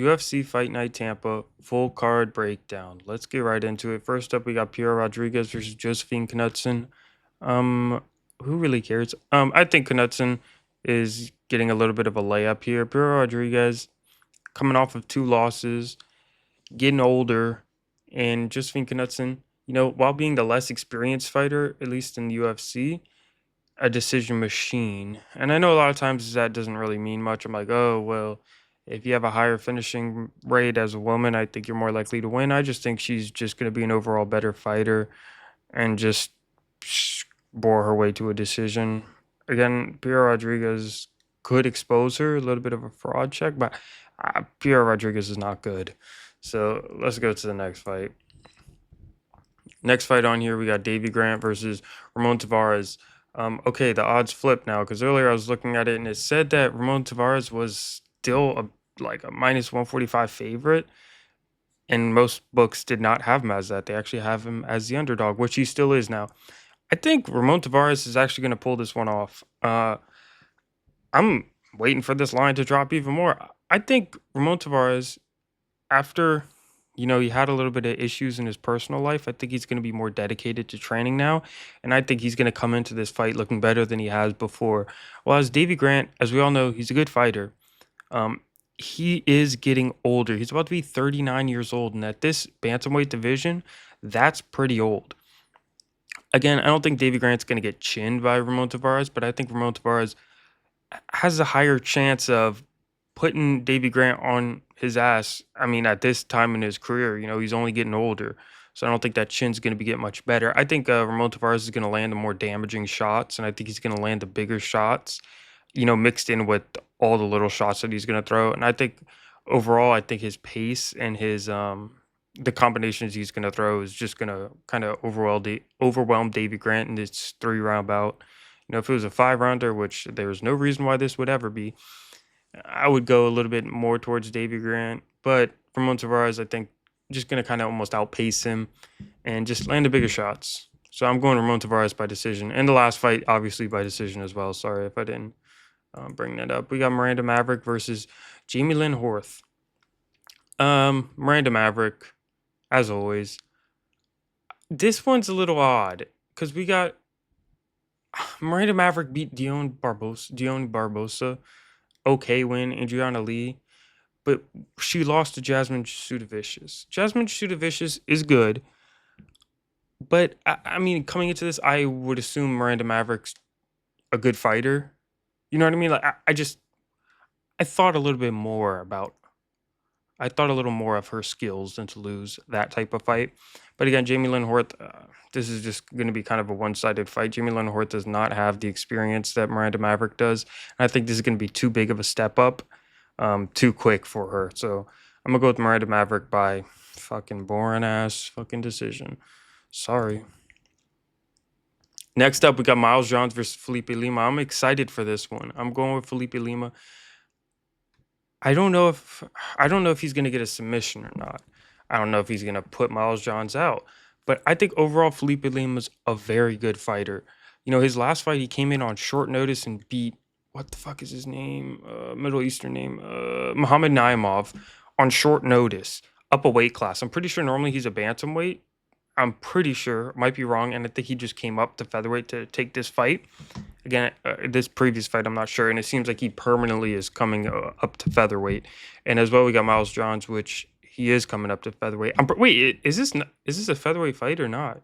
UFC Fight Night Tampa full card breakdown. Let's get right into it. First up, we got Pierre Rodriguez versus Josephine Knudsen. Um, who really cares? I think Knudsen is getting a little bit of a layup here. Pierre Rodriguez coming off of two losses, getting older, and Josephine Knudsen, while being the less experienced fighter, at least in the UFC, a decision machine. And I know a lot of times that doesn't really mean much. I'm like, oh, well, if you have a higher finishing rate as a woman, I think you're more likely to win. I just think she's just going to be an overall better fighter and just bore her way to a decision. Again, Pierre Rodriguez could expose her, a little bit of a fraud check, but Pierre Rodriguez is not good. So let's go to the next fight. Next fight on here, we got Davy Grant versus Ramon Tavares. Okay, the odds flip now because earlier I was looking at it and it said that Ramon Tavares was still like a minus 145 favorite, and most books did not have him as that. They actually have him as the underdog, which he still is now. I think Ramon Tavares is actually going to pull this one off. I'm waiting for this line to drop even more. I think Ramon Tavares, after he had a little bit of issues in his personal life. I think he's going to be more dedicated to training now, and I think he's going to come into this fight looking better than he has before. Well, as Davy Grant, as we all know, he's a good fighter. Um, he is getting older. He's about to be 39 years old, and at this bantamweight division, that's pretty old. Again, I don't think Davy Grant's going to get chinned by Ramon Tavares, but I think Ramon Tavares has a higher chance of putting Davy Grant on his ass. I mean, at this time in his career, he's only getting older. So I don't think that chin's going to be getting much better. I think Ramon Tavares is going to land the more damaging shots, and I think he's going to land the bigger shots, mixed in with all the little shots that he's going to throw. And I think overall, I think his pace and his the combinations he's going to throw is just going to kind of overwhelm Davy Grant in this 3-round bout. If it was a 5-rounder, which there's no reason why this would ever be, I would go a little bit more towards Davy Grant. But Ramon Tavares, I think, just going to kind of almost outpace him and just land the bigger shots. So I'm going Ramon Tavares by decision. And the last fight, obviously, by decision as well. Sorry if I didn't bring that up. We got Miranda Maverick versus Jamie Lynn Horth. Miranda Maverick, as always. This one's a little odd because we got Miranda Maverick beat Dion Barbosa. Okay win, Adriana Lee, but she lost to Jasmine Sudavicius. Jasmine Sudavicius is good, but I mean, coming into this, I would assume Miranda Maverick's a good fighter. You know what I mean? Like, I thought a little bit more about I thought a little more of her skills than to lose that type of fight. But again, Jamie Lynn Horth, this is just going to be kind of a one-sided fight. Jamie Lynn Horth does not have the experience that Miranda Maverick does. And I think this is going to be too big of a step up, too quick for her. So I'm going to go with Miranda Maverick by fucking boring ass fucking decision. Sorry. Next up, we got Miles Johns versus Felipe Lima. I'm excited for this one. I'm going with Felipe Lima. I don't know if he's gonna get a submission or not. I don't know if he's gonna put Miles Johns out. But I think overall Felipe Lima's a very good fighter. His last fight he came in on short notice and beat what the fuck is his name? Middle Eastern name. Muhammad Naimov on short notice, up a weight class. I'm pretty sure normally he's a bantamweight. I'm pretty sure, might be wrong, and I think he just came up to featherweight to take this fight. Again, this previous fight, I'm not sure, and it seems like he permanently is coming up to featherweight. And as well, we got Miles Johns, which he is coming up to featherweight. Wait, is this a featherweight fight or not?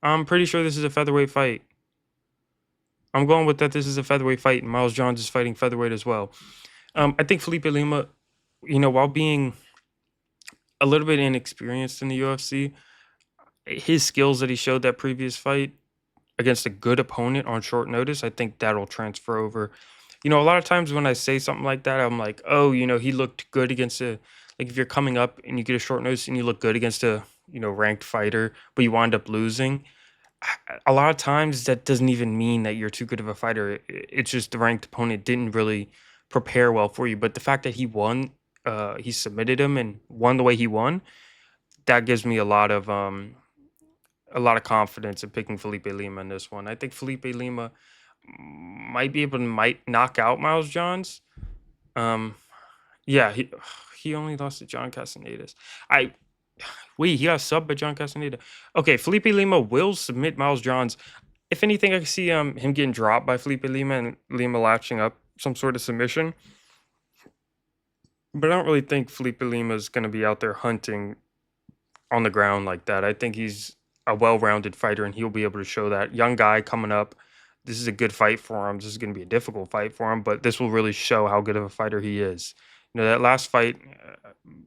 I'm pretty sure this is a featherweight fight. I'm going with that. This is a featherweight fight, and Miles Johns is fighting featherweight as well. I think Felipe Lima, while being a little bit inexperienced in the UFC, his skills that he showed that previous fight against a good opponent on short notice, I think that'll transfer over. A lot of times when I say something like that, I'm like, oh, he looked good against like if you're coming up and you get a short notice and you look good against a, ranked fighter, but you wind up losing. A lot of times that doesn't even mean that you're too good of a fighter. It's just the ranked opponent didn't really prepare well for you. But the fact that he won, he submitted him and won the way he won, that gives me a lot of confidence in picking Felipe Lima in this one. I think Felipe Lima might knock out Miles Johns. Um, Yeah, he only lost to John Castanedas. I Wait, he got subbed by John Castaneda. Okay, Felipe Lima will submit Miles Johns. If anything, I can see him getting dropped by Felipe Lima and Lima latching up some sort of submission. But I don't really think Felipe Lima is going to be out there hunting on the ground like that. I think he's a well-rounded fighter, and he'll be able to show that. Young guy coming up. This is a good fight for him. This is going to be a difficult fight for him, but this will really show how good of a fighter he is. That last fight,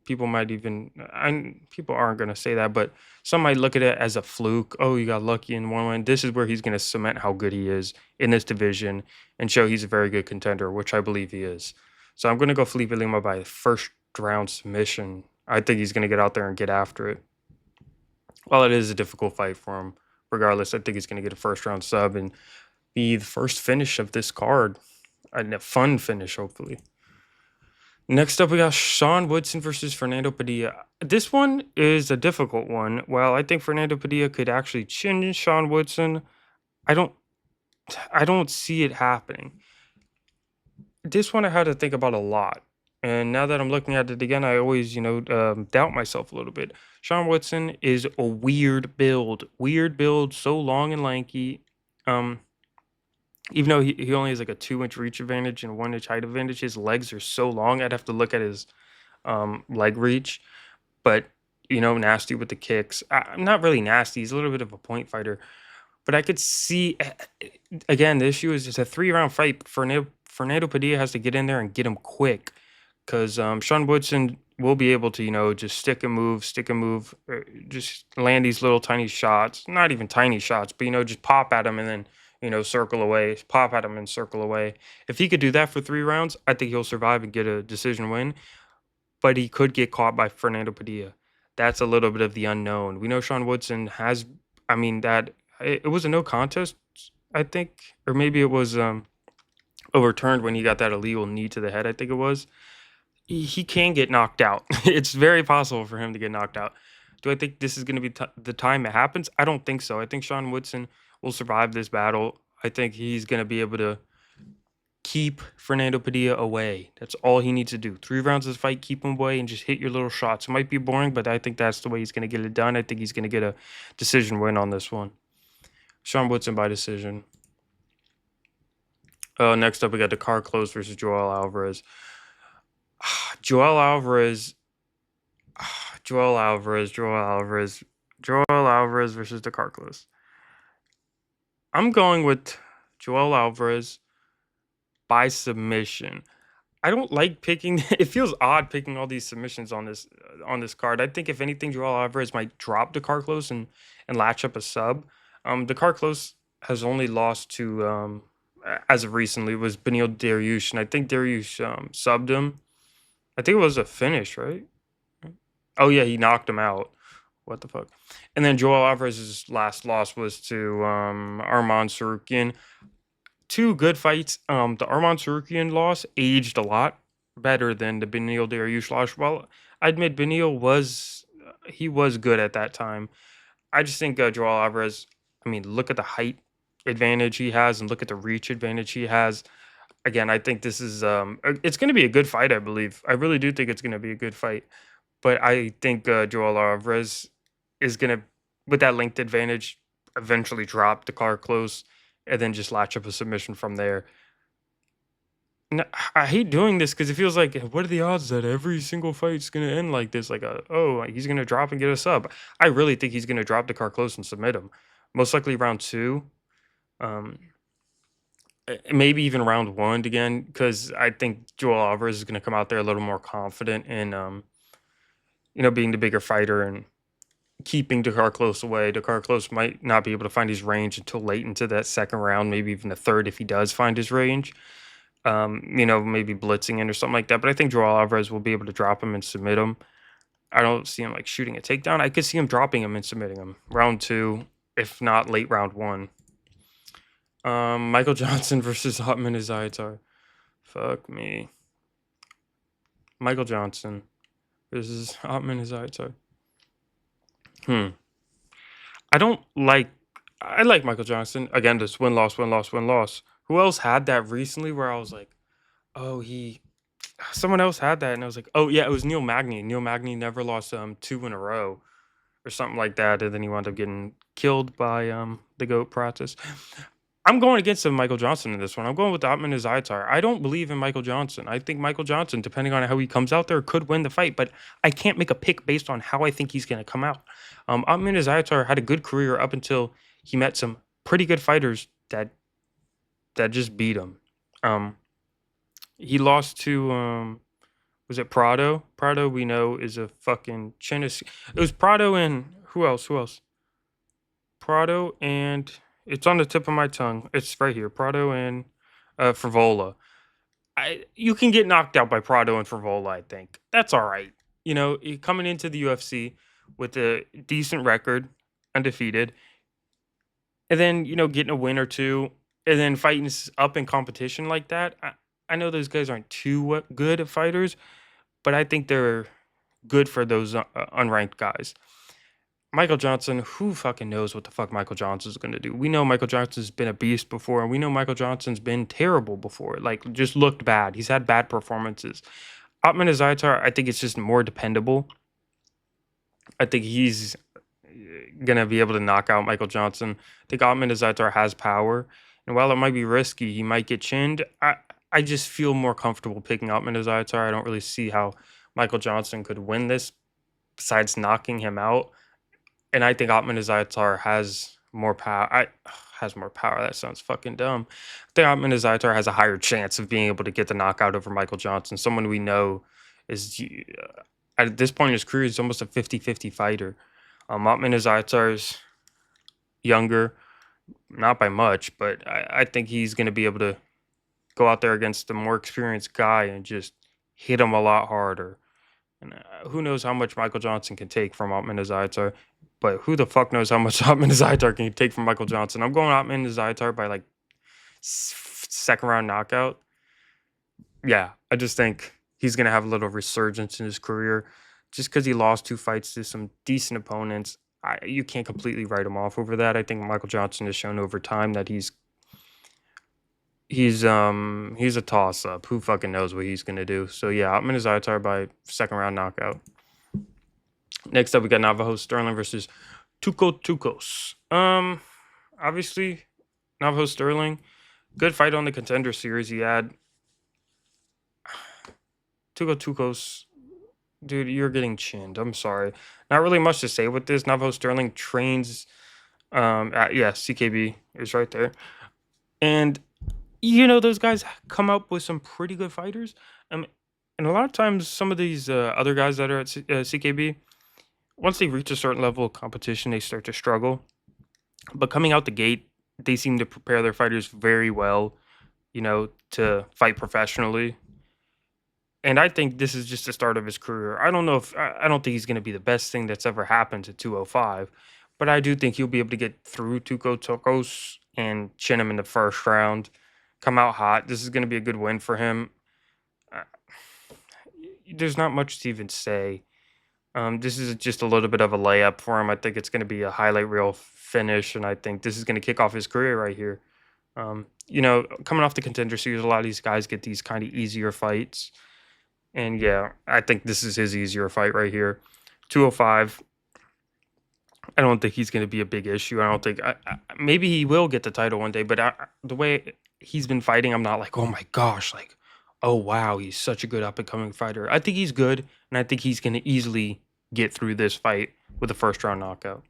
people might even, and people aren't going to say that, but some might look at it as a fluke. Oh, you got lucky in one win. This is where he's going to cement how good he is in this division and show he's a very good contender, which I believe he is. So I'm going to go Felipe Lima by first round submission. I think he's going to get out there and get after it. While it is a difficult fight for him, regardless, I think he's going to get a first round sub and be the first finish of this card. And a fun finish, hopefully. Next up, we got Sean Woodson versus Fernando Padilla. This one is a difficult one. While I think Fernando Padilla could actually chin Sean Woodson, I don't, I don't see it happening. This one I had to think about a lot, and now that I'm looking at it again, I always, doubt myself a little bit. Sean Woodson is a weird build, so long and lanky. Um, Even though he only has like a 2 inch reach advantage and 1 inch height advantage, his legs are so long. I'd have to look at his leg reach, but nasty with the kicks. Not really nasty. He's a little bit of a point fighter, but I could see again the issue is it's a 3 round fight. Fernando Padilla has to get in there and get him quick because Sean Woodson will be able to just stick and move, just land these little tiny shots. Not even tiny shots, but just pop at him and then circle away, pop at him and circle away. If he could do that for 3 rounds, I think he'll survive and get a decision win. But he could get caught by Fernando Padilla. That's a little bit of the unknown. We know Sean Woodson has, I mean, that it was a no contest, I think, or maybe it was overturned when he got that illegal knee to the head. I think it was. He can get knocked out. It's very possible for him to get knocked out. Do I think this is going to be the time it happens? I don't think so. I think Sean Woodson will survive this battle. I think he's going to be able to keep Fernando Padilla away. That's all he needs to do. 3 rounds of the fight, keep him away, and just hit your little shots. It might be boring, but I think that's the way he's going to get it done. I think he's going to get a decision win on this one. Sean Woodson by decision. Next up, we got Dakar Close versus Joel Alvarez. Joel Alvarez, Joel Alvarez, Joel Alvarez, Joel Alvarez versus Dakar Close. I'm going with Joel Alvarez by submission. I don't like picking. It feels odd picking all these submissions on this card. I think if anything, Joel Alvarez might drop Dakar Close and latch up a sub. Dakar Close has only lost to as of recently was Beneil Dariush, and I think Dariush subbed him. I think it was a finish, right? Oh yeah, he knocked him out. What the fuck? And then Joel Alvarez's last loss was to Arman Sarukian. Two good fights. The Arman Sarukian loss aged a lot better than the Beneil Dariush loss. Well, I admit Beneil was good at that time. I just think Joel Alvarez. I mean, look at the height advantage he has, and look at the reach advantage he has. Again, I think this is it's going to be a good fight. I believe. I really do think it's going to be a good fight. But I think Joel Alvarez is going to, with that length advantage, eventually drop the car close and then just latch up a submission from there. I hate doing this because it feels like, what are the odds that every single fight's going to end like this? Like, he's going to drop and get a sub. I really think he's going to drop the car close and submit him. Most likely round 2. Maybe even round 1 again, because I think Joel Alvarez is going to come out there a little more confident in, being the bigger fighter and keeping Dakar Close away. Dakar Close might not be able to find his range until late into that second round, maybe even the third if he does find his range. Maybe blitzing in or something like that. But I think Joel Alvarez will be able to drop him and submit him. I don't see him like shooting a takedown. I could see him dropping him and submitting him. Round 2, if not late round 1. Michael Johnson versus Hotman Izaitar. Fuck me. Michael Johnson versus Hotman Izaitar. I like Michael Johnson. Again, this win loss. Who else had that recently where I was like, oh, Someone else had that, and I was like, "Oh, yeah, it was Neil Magny." Neil Magny never lost, 2 in a row or something like that, and then he wound up getting killed by, the GOAT process. I'm going against, Michael Johnson in this one. I'm going with Otman Azaitar. I don't believe in Michael Johnson. I think Michael Johnson, depending on how he comes out there, could win the fight, but I can't make a pick based on how I think he's gonna come out. Otman Azaitar had a good career up until he met some pretty good fighters that just beat him. Um, he lost to, was it Prado? Prado, we know, is a fucking It was Prado and who else? Who else? Prado and it's on the tip of my tongue. It's right here. Prado and Frivola. You can get knocked out by Prado and Frivola, I think. That's all right. Coming into the UFC with a decent record, undefeated, and then, getting a win or two, and then fighting up in competition like that. I know those guys aren't too good fighters, but I think they're good for those unranked guys. Michael Johnson, who fucking knows what the fuck Michael Johnson's gonna do? We know Michael Johnson's been a beast before, and we know Michael Johnson's been terrible before. Like, just looked bad. He's had bad performances. Otman Azaitar, I think it's just more dependable. I think he's gonna be able to knock out Michael Johnson. I think Otman Azaitar has power, and while it might be risky, he might get chinned. I just feel more comfortable picking Otman Azaitar. I don't really see how Michael Johnson could win this, besides knocking him out. And I think Otman Azaitar has more power. Has more power. That sounds fucking dumb. I think Otman Azaitar has a higher chance of being able to get the knockout over Michael Johnson. Someone we know is at this point in his career, he's almost a 50-50 fighter. Otman Azaitar's younger, not by much, but I think he's going to be able to go out there against a more experienced guy and just hit him a lot harder. And who knows how much Michael Johnson can take from Otman Azaitar, but who the fuck knows how much Otman Azaitar can take from Michael Johnson? I'm going Otman Azaitar by like second round knockout. Yeah, I just think he's gonna have a little resurgence in his career, just because he lost 2 fights to some decent opponents. You can't completely write him off over that. I think Michael Johnson has shown over time that he's a toss up. Who fucking knows what he's gonna do? So yeah, Otman Azaitar by second round knockout. Next up, we got Navajo Sterling versus Tuco Tucos. Obviously, Navajo Sterling, good fight on the Contender Series. He had Tuco Tucos. Dude, you're getting chinned. I'm sorry. Not really much to say with this. Navajo Sterling trains. Yeah, CKB is right there, and those guys come up with some pretty good fighters. And a lot of times, some of these other guys that are at CKB, once they reach a certain level of competition, they start to struggle. But coming out the gate, they seem to prepare their fighters very well, to fight professionally. And I think this is just the start of his career. I don't think he's going to be the best thing that's ever happened to 205, but I do think he'll be able to get through Tuco Tokos and chin him in the first round, come out hot. This is going to be a good win for him. Uh, there's not much to even say. This is just a little bit of a layup for him. I think it's going to be a highlight reel finish, and I think this is going to kick off his career right here. Coming off the Contender Series, a lot of these guys get these kind of easier fights. And yeah, I think this is his easier fight right here. 205. I don't think he's going to be a big issue. I don't think. Maybe he will get the title one day, but the way he's been fighting, I'm not like, oh my gosh, like, oh wow, he's such a good up and coming fighter. I think he's good, and I think he's going to easily get through this fight with a first round knockout.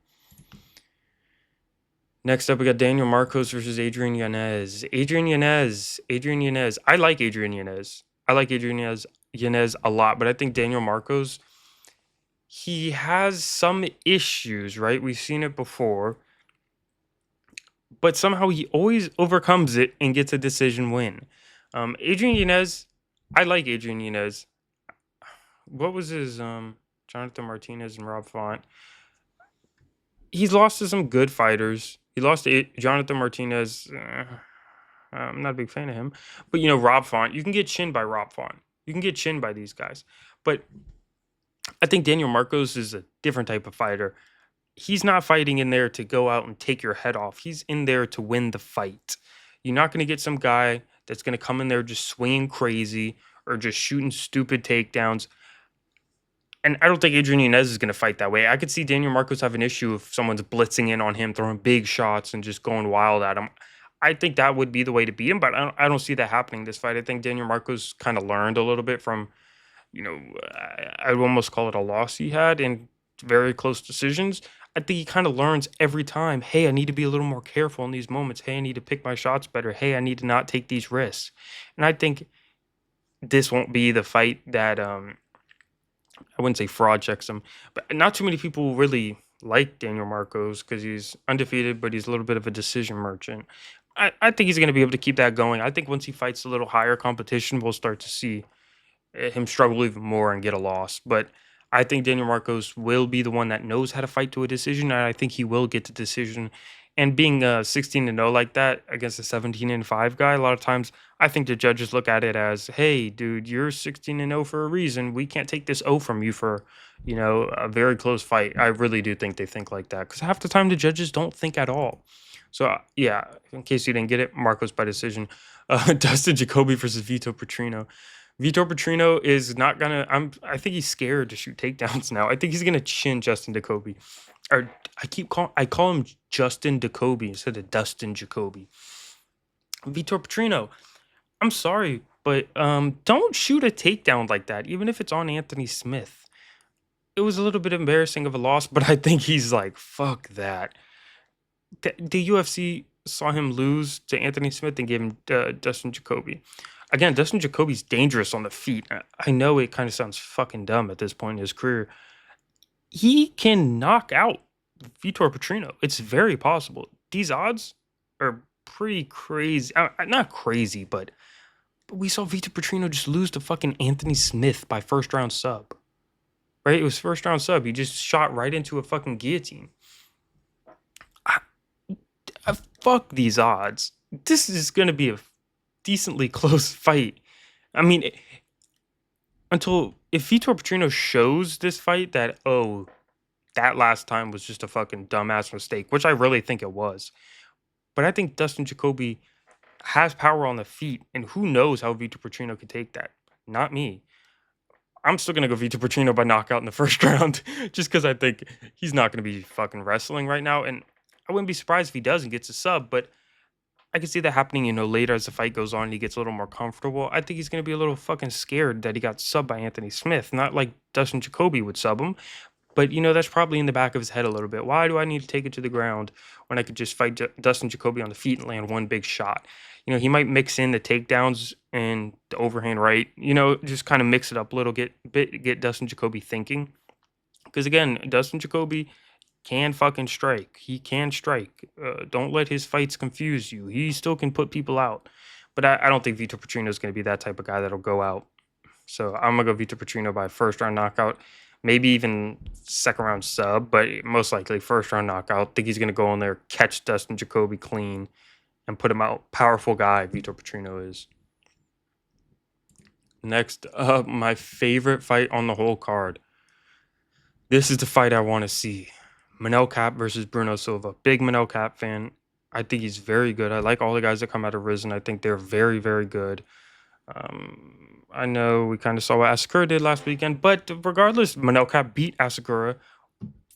Next up, we got Daniel Marcos versus Adrian Yanez. Adrian Yanez. I like Adrian Yanez. Yanez a lot, but I think Daniel Marcos, he has some issues, right? We've seen it before, but somehow he always overcomes it and gets a decision win. Adrian Yanez, I like Adrian Yanez. What was his Jonathan Martinez and Rob Font? He's lost to some good fighters. He lost to Jonathan Martinez. I'm not a big fan of him, but Rob Font. You can get chinned by Rob Font. You can get chinned by these guys, but I think Daniel Marcos is a different type of fighter. He's not fighting in there to go out and take your head off. He's in there to win the fight. You're not going to get some guy that's going to come in there just swinging crazy or just shooting stupid takedowns. And I don't think Adrian Yanez is going to fight that way. I could see Daniel Marcos have an issue if someone's blitzing in on him, throwing big shots and just going wild at him. I think that would be the way to beat him, but I don't see that happening this fight. I think Daniel Marcos kind of learned a little bit from, I would almost call it a loss he had in very close decisions. I think he kind of learns every time, hey, I need to be a little more careful in these moments. Hey, I need to pick my shots better. Hey, I need to not take these risks. And I think this won't be the fight that I wouldn't say fraud checks him, but not too many people really like Daniel Marcos because he's undefeated, but he's a little bit of a decision merchant. I think he's going to be able to keep that going. I think once he fights a little higher competition, we'll start to see him struggle even more and get a loss. But I think Daniel Marcos will be the one that knows how to fight to a decision, and I think he will get the decision. And being 16-0 like that against a 17-5 guy, a lot of times I think the judges look at it as, "Hey, dude, you're 16-0 for a reason. We can't take this O from you for, a very close fight." I really do think they think like that because half the time the judges don't think at all. So yeah, in case you didn't get it, Marcos by decision. Dustin Jacoby versus Vito Petrino. Vitor Petrino is not gonna. I think he's scared to shoot takedowns now. I think he's gonna chin Justin Jacoby. Or I call him Justin Jacoby instead of Dustin Jacoby. Vitor Petrino. I'm sorry, but don't shoot a takedown like that, even if it's on Anthony Smith. It was a little bit embarrassing of a loss, but I think he's like, fuck that. The UFC saw him lose to Anthony Smith and gave him Dustin Jacoby. Again, Dustin Jacoby's dangerous on the feet. I know it kind of sounds fucking dumb at this point in his career. He can knock out Vitor Petrino. It's very possible. These odds are pretty crazy. Not crazy, but we saw Vitor Petrino just lose to fucking Anthony Smith by first round sub. Right? It was first round sub. He just shot right into a fucking guillotine. Fuck these odds. This is going to be a decently close fight. I mean, if Vitor Petrino shows this fight that, oh, that last time was just a fucking dumbass mistake, which I really think it was. But I think Dustin Jacoby has power on the feet, and who knows how Vitor Petrino could take that. Not me. I'm still going to go Vitor Petrino by knockout in the first round, just because I think he's not going to be fucking wrestling right now. And I wouldn't be surprised if he does and gets a sub, but I can see that happening, later as the fight goes on and he gets a little more comfortable. I think he's going to be a little fucking scared that he got subbed by Anthony Smith. Not like Dustin Jacoby would sub him, but, that's probably in the back of his head a little bit. Why do I need to take it to the ground when I could just fight Dustin Jacoby on the feet and land one big shot? He might mix in the takedowns and the overhand right, just kind of mix it up a little, get Dustin Jacoby thinking. Because, again, Dustin Jacoby can fucking strike. He can strike. Don't let his fights confuse you. He still can put people out. But I don't think Vitor Petrino is going to be that type of guy that'll go out. So I'm going to go Vitor Petrino by first round knockout. Maybe even second round sub, but most likely first round knockout. I think he's going to go in there, catch Dustin Jacoby clean, and put him out. Powerful guy, Vitor Petrino is. Next up, my favorite fight on the whole card. This is the fight I want to see. Manel Kape versus Bruno Silva. Big Manel Kape fan. I think he's very good. I like all the guys that come out of Risen. I think they're very, very good. I know we kind of saw what Asakura did last weekend, but regardless, Manel Kape beat Asakura,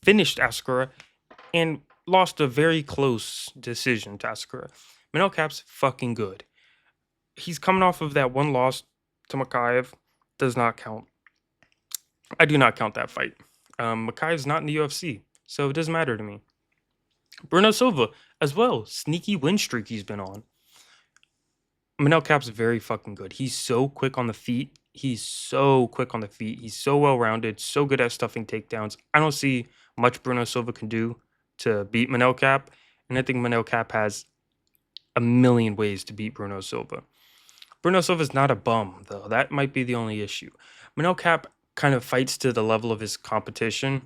finished Asakura, and lost a very close decision to Asakura. Manel Kape's fucking good. He's coming off of that one loss to Makayev. Does not count. I do not count that fight. Makayev's not in the UFC, so it doesn't matter to me. Bruno Silva as well. Sneaky win streak he's been on. Manel Kape's very fucking good. He's so quick on the feet. He's so well-rounded, so good at stuffing takedowns. I don't see much Bruno Silva can do to beat Manel Kape, and I think Manel Kape has a million ways to beat Bruno Silva. Bruno Silva's not a bum, though. That might be the only issue. Manel Kape kind of fights to the level of his competition,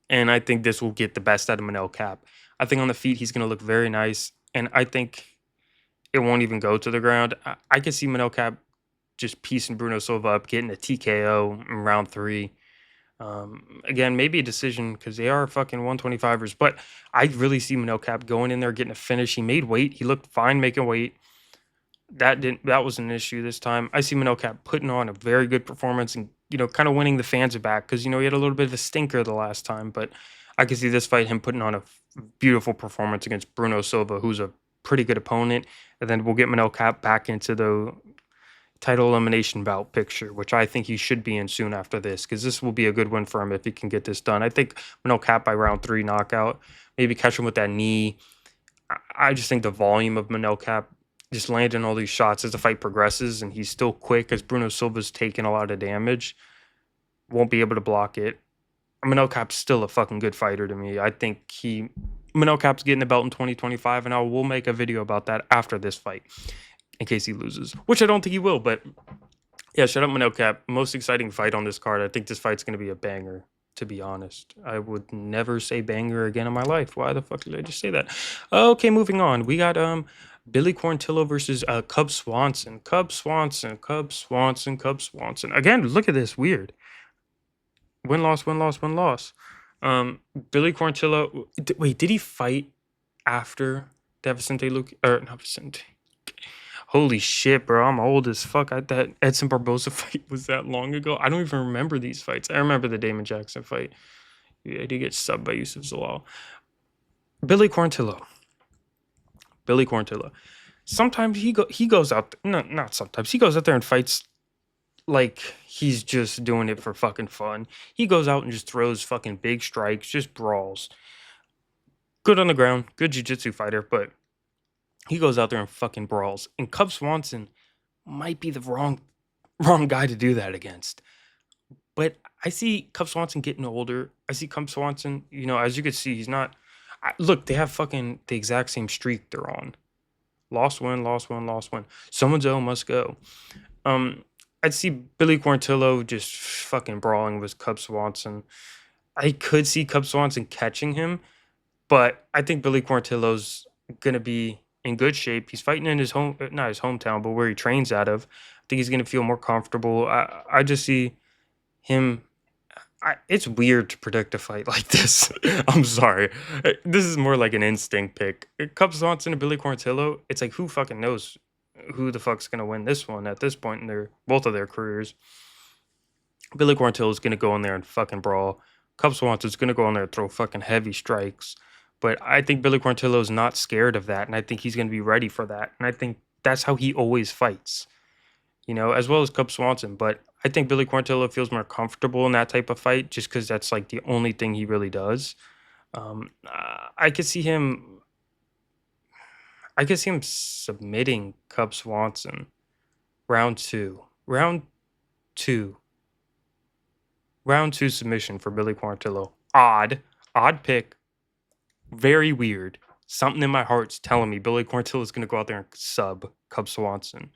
and I think this will get the best out of Manel Kape. I think on the feet he's going to look very nice, and I think it won't even go to the ground. I can see Manel Kape just piecing Bruno Silva up, getting a TKO in round 3. Again, maybe a decision because they are fucking 125ers, but I really see Manel Kape going in there, getting a finish. He made weight. He looked fine making weight. That was an issue this time. I see Manel Cap putting on a very good performance and kind of winning the fans back because he had a little bit of a stinker the last time, but I can see this fight him putting on a beautiful performance against Bruno Silva, who's a pretty good opponent, and then we'll get Manel Cap back into the title elimination bout picture, which I think he should be in soon after this, because this will be a good win for him if he can get this done. I think Manel Cap by round 3 knockout, maybe catch him with that knee. I just think the volume of Manel Cap just landing all these shots as the fight progresses, and he's still quick as Bruno Silva's taking a lot of damage, won't be able to block it. Manel Cap's still a fucking good fighter to me. I think Manel Cap's getting the belt in 2025, and I will make a video about that after this fight in case he loses, which I don't think he will, but yeah, shut up Manel Cap. Most exciting fight on this card. I think this fight's going to be a banger, to be honest. I would never say banger again in my life. Why the fuck did I just say that? Okay, moving on. We got Billy Quarantillo versus Cub Swanson. Cub Swanson. Again, look at this. Weird. Win-loss. Billy Quarantillo. Wait, did he fight after Vicente Luque? Or not Vicente. Holy shit, bro. I'm old as fuck. That Edson Barboza fight was that long ago. I don't even remember these fights. I remember the Damon Jackson fight. Yeah, he gets subbed by Yusuf Zalal. Billy Quarantillo. Sometimes he goes out. No, not sometimes. He goes out there and fights like he's just doing it for fucking fun. He goes out and just throws fucking big strikes, just brawls. Good on the ground, good jiu-jitsu fighter, but he goes out there and fucking brawls. And Cub Swanson might be the wrong guy to do that against. But I see Cub Swanson getting older. I see Cub Swanson, as you can see, he's not. Look, they have fucking the exact same streak they're on. Lost, win. Someone's O must go. I'd see Billy Quarantillo just fucking brawling with Cub Swanson. I could see Cub Swanson catching him, but I think Billy Quarantillo's gonna be in good shape. He's fighting in his not his hometown, but where he trains out of. I think he's gonna feel more comfortable. I just see him. It's weird to predict a fight like this. I'm sorry. This is more like an instinct pick. Cub Swanson and Billy Quarantillo. It's like, who fucking knows who the fuck's gonna win this one at this point in both of their careers. Billy Quarantillo is gonna go in there and fucking brawl. Cub Swanson's gonna go in there and throw fucking heavy strikes. But I think Billy Quarantillo is not scared of that, and I think he's gonna be ready for that. And I think that's how he always fights, as well as Cub Swanson. But I think Billy Quarantillo feels more comfortable in that type of fight just because that's like the only thing he really does. I could see him submitting Cub Swanson. Round two submission for Billy Quarantillo. Odd pick. Very weird. Something in my heart's telling me Billy Quarantillo is going to go out there and sub Cub Swanson.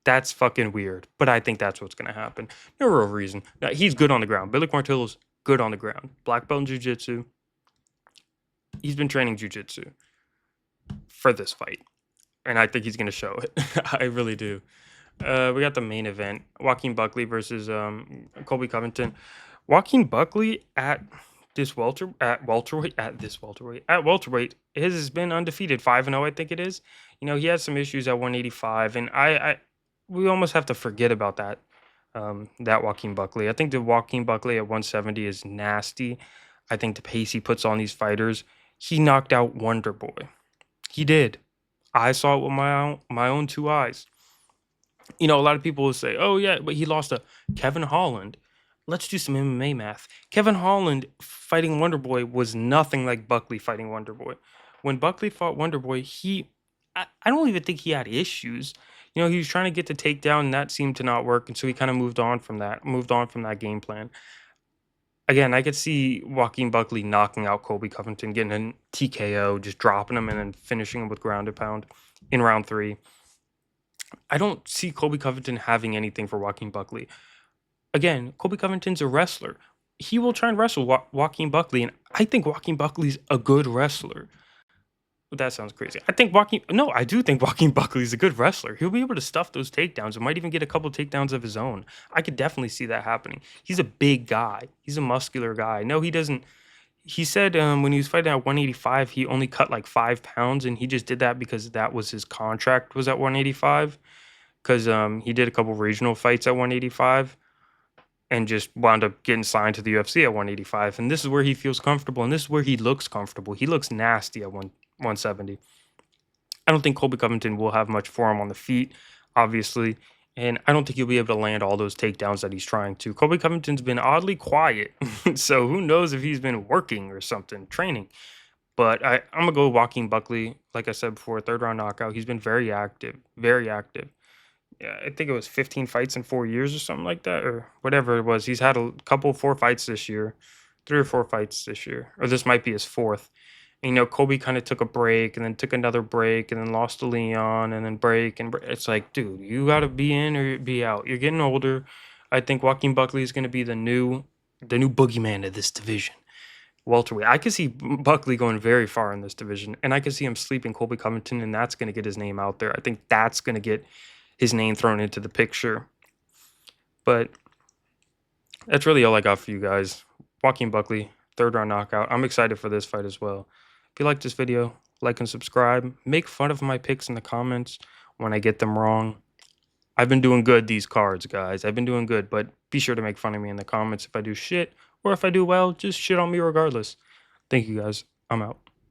That's fucking weird, but I think that's what's going to happen. No real reason. He's good on the ground. Billy Quarantillo's good on the ground. Black belt in jiu-jitsu. He's been training jiu-jitsu for this fight, and I think he's going to show it. I really do. We got the main event. Joaquin Buckley versus Colby Covington. Joaquin Buckley at welterweight has been undefeated, 5-0, I think it is. He had some issues at 185, and we almost have to forget about that Joaquin Buckley. I think the Joaquin Buckley at 170 is nasty. I think the pace he puts on these fighters. He knocked out Wonder Boy. He did. I saw it with my own two eyes. A lot of people will say, oh yeah, but he lost to Kevin Holland. Let's do some MMA math. Kevin Holland fighting Wonder Boy was nothing like Buckley fighting Wonder Boy. When Buckley fought Wonder Boy, I don't even think he had issues. He was trying to get the takedown, and that seemed to not work, and so he kind of moved on from that game plan. Again, I could see Joaquin Buckley knocking out Colby Covington, getting a TKO, just dropping him, and then finishing him with ground and pound in round 3. I don't see Colby Covington having anything for Joaquin Buckley. Again, Colby Covington's a wrestler. He will try and wrestle Joaquin Buckley, and I think Joaquin Buckley's a good wrestler. That sounds crazy. I do think Joaquin Buckley's a good wrestler. He'll be able to stuff those takedowns and might even get a couple takedowns of his own. I could definitely see that happening. He's a big guy. He's a muscular guy. No, he doesn't he said when he was fighting at 185, he only cut like 5 pounds, and he just did that because that was his contract was at 185. Because he did a couple regional fights at 185 and just wound up getting signed to the UFC at 185. And this is where he feels comfortable, and this is where he looks comfortable. He looks nasty at 170. I don't think Colby Covington will have much for him on the feet, obviously. And I don't think he'll be able to land all those takedowns that he's trying to. Colby Covington's been oddly quiet. So who knows if he's been working or something, training. But I'm going to go Joaquin Buckley. Like I said before, third round knockout. He's been very active, very active. Yeah, I think it was 15 fights in 4 years or something like that, or whatever it was. He's had a couple, 4 fights this year, 3 or 4 fights this year, or this might be his fourth. And, Colby kind of took a break and then took another break and then lost to Leon and then break. And it's like, dude, you got to be in or be out. You're getting older. I think Joaquin Buckley is going to be the new boogeyman of this division. Welterweight. I could see Buckley going very far in this division, and I could see him sleeping Colby Covington, and that's going to get his name out there. I think that's going to get his name thrown into the picture. But that's really all I got for you guys. Joaquin Buckley, third round knockout. I'm excited for this fight as well. If you like this video, like and subscribe. Make fun of my picks in the comments when I get them wrong. I've been doing good these cards, guys. I've been doing good, but be sure to make fun of me in the comments if I do shit, or if I do well, just shit on me regardless. Thank you guys. I'm out.